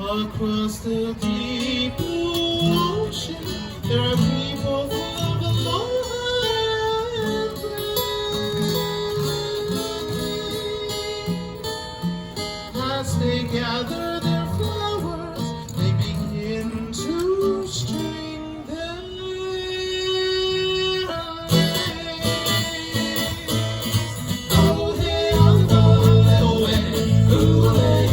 Across the deep ocean, there are people full of love and as they gather their flowers, they begin to string their lace. Oh, hey, oh, oh, hey, oh, hey,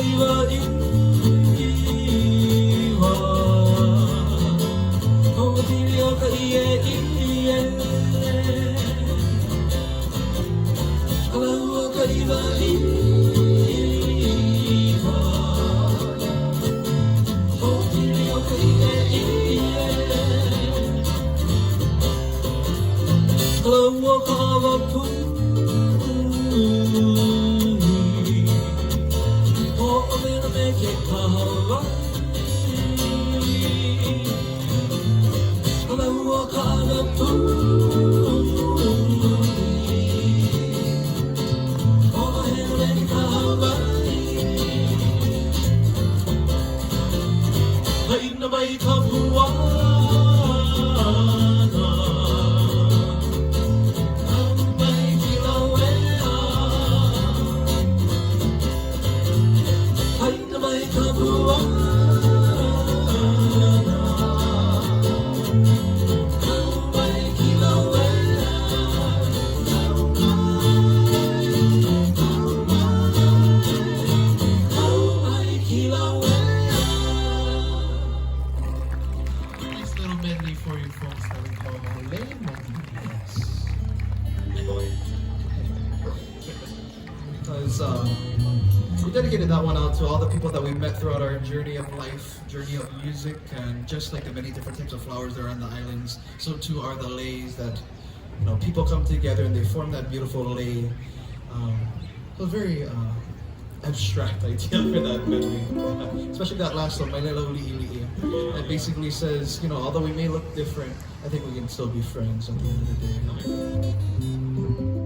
nani. We dedicated that one out to all the people that we met throughout our journey of life, journey of music, and just like the many different types of flowers there are on the islands, so too are the leis that, you know, people come together and they form that beautiful lei. It was very abstract idea for that medley, especially that last one, May Lila Uli Ili. It basically says, you know, although we may look different, I think we can still be friends at the end of the day.